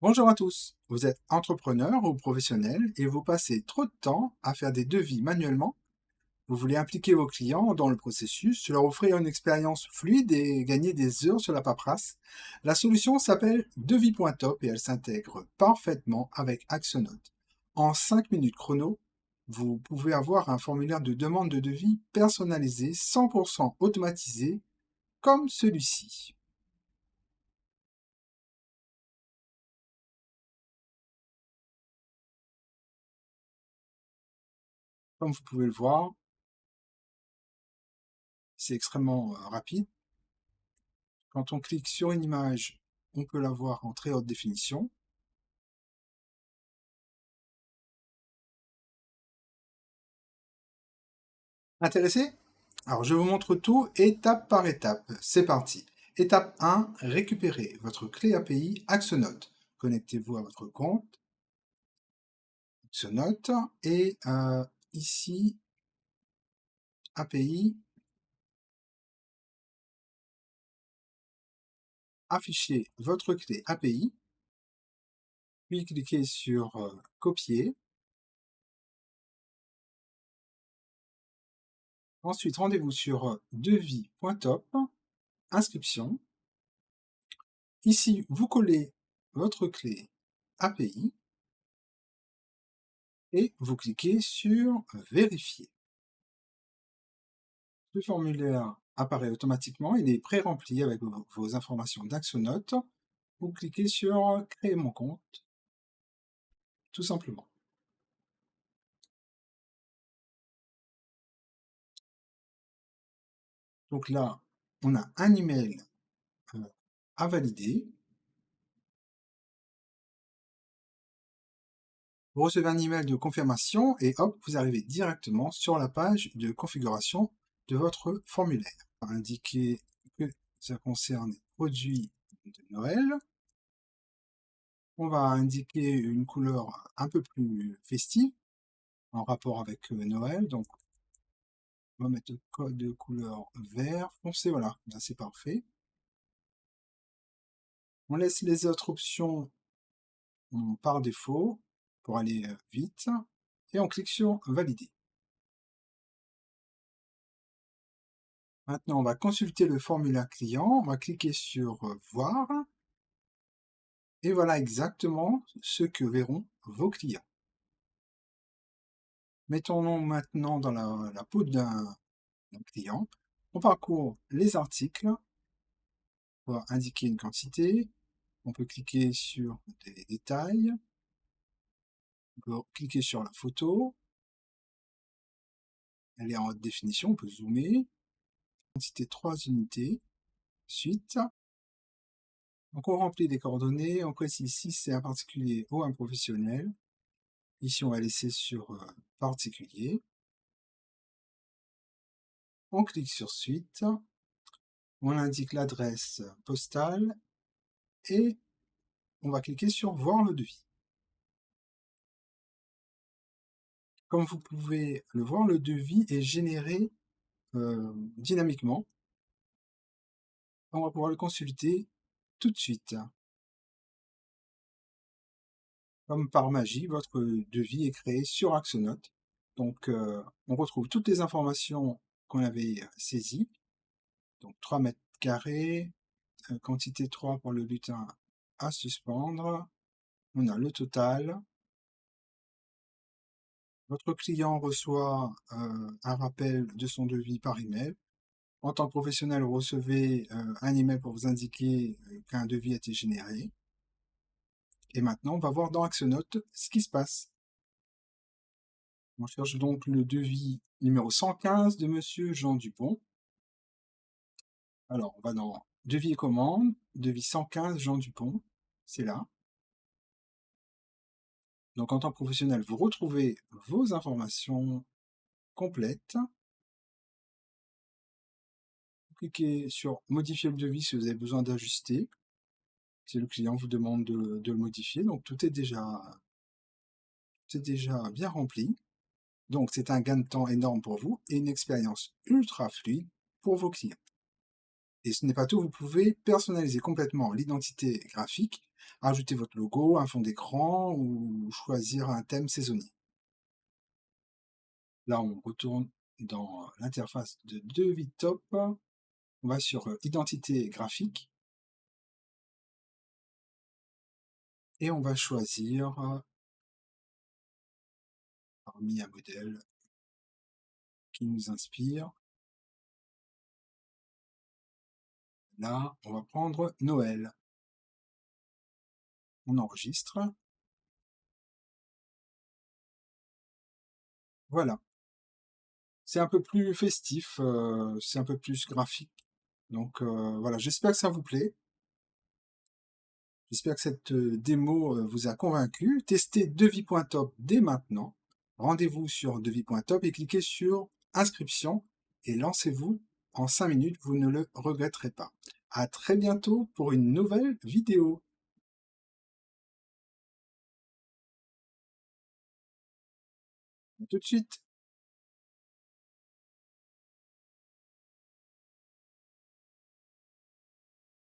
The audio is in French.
Bonjour à tous, vous êtes entrepreneur ou professionnel et vous passez trop de temps à faire des devis manuellement. Vous voulez impliquer vos clients dans le processus, leur offrir une expérience fluide et gagner des heures sur la paperasse. La solution s'appelle Devis.top et elle s'intègre parfaitement avec Axonote. En 5 minutes chrono, vous pouvez avoir un formulaire de demande de devis personnalisé, 100% automatisé, comme celui-ci. Comme vous pouvez le voir, c'est extrêmement rapide. Quand on clique sur une image, on peut la voir en très haute définition. Intéressé? Alors je vous montre tout étape par étape. C'est parti. Étape 1, récupérez votre clé API Axonote. Connectez-vous à votre compte Axonote et ici API, affichez votre clé API, puis cliquez sur copier. Ensuite, rendez-vous sur devis.top, inscription. Ici, vous collez votre clé API et vous cliquez sur Vérifier. Le formulaire apparaît automatiquement, il est pré-rempli avec vos informations d'Axonote. Vous cliquez sur Créer mon compte, tout simplement. Donc là, on a un email à valider. Vous recevez un email de confirmation et hop, vous arrivez directement sur la page de configuration de votre formulaire. On va indiquer que ça concerne les produits de Noël. On va indiquer une couleur un peu plus festive en rapport avec Noël. Donc, on va mettre le code de couleur vert foncé. Voilà, là c'est parfait. On laisse les autres options par défaut pour aller vite et on clique sur Valider. Maintenant, on va consulter le formulaire client, on va cliquer sur Voir, et voilà exactement ce que verront vos clients. Mettons-nous maintenant dans la peau d'un client. On parcourt les articles, on va indiquer une quantité, on peut cliquer sur des détails, on peut cliquer sur la photo, elle est en haute définition, on peut zoomer, quantité 3 unités, suite. Donc on remplit les coordonnées, on précise si c'est un particulier ou un professionnel. Ici on va laisser sur particulier. On clique sur suite, on indique l'adresse postale et on va cliquer sur voir le devis. Comme vous pouvez le voir, le devis est généré dynamiquement. On va pouvoir le consulter tout de suite. Comme par magie, votre devis est créé sur Axonote. Donc, on retrouve toutes les informations qu'on avait saisies. Donc, 3 mètres carrés, quantité 3 pour le lutin à suspendre. On a le total. Votre client reçoit un rappel de son devis par email. En tant que professionnel, vous recevez un email pour vous indiquer qu'un devis a été généré. Et maintenant, on va voir dans Axonote ce qui se passe. On cherche donc le devis numéro 115 de Monsieur Jean Dupont. Alors, on va dans Devis et commande, devis 115 Jean Dupont, c'est là. Donc, en tant que professionnel, vous retrouvez vos informations complètes. Vous cliquez sur Modifier le devis si vous avez besoin d'ajuster. Si le client vous demande de le modifier, donc tout est déjà bien rempli. Donc, c'est un gain de temps énorme pour vous et une expérience ultra fluide pour vos clients. Et ce n'est pas tout, vous pouvez personnaliser complètement l'identité graphique, ajouter votre logo, un fond d'écran ou choisir un thème saisonnier. Là, on retourne dans l'interface de DeviTop. On va sur Identité graphique et on va choisir parmi un modèle qui nous inspire. Là, on va prendre Noël. On enregistre. Voilà. C'est un peu plus festif, c'est un peu plus graphique. Donc voilà, j'espère que ça vous plaît. J'espère que cette démo vous a convaincu. Testez devis.top dès maintenant. Rendez-vous sur devis.top et cliquez sur inscription et lancez-vous en 5 minutes, vous ne le regretterez pas. À très bientôt pour une nouvelle vidéo. À tout de suite.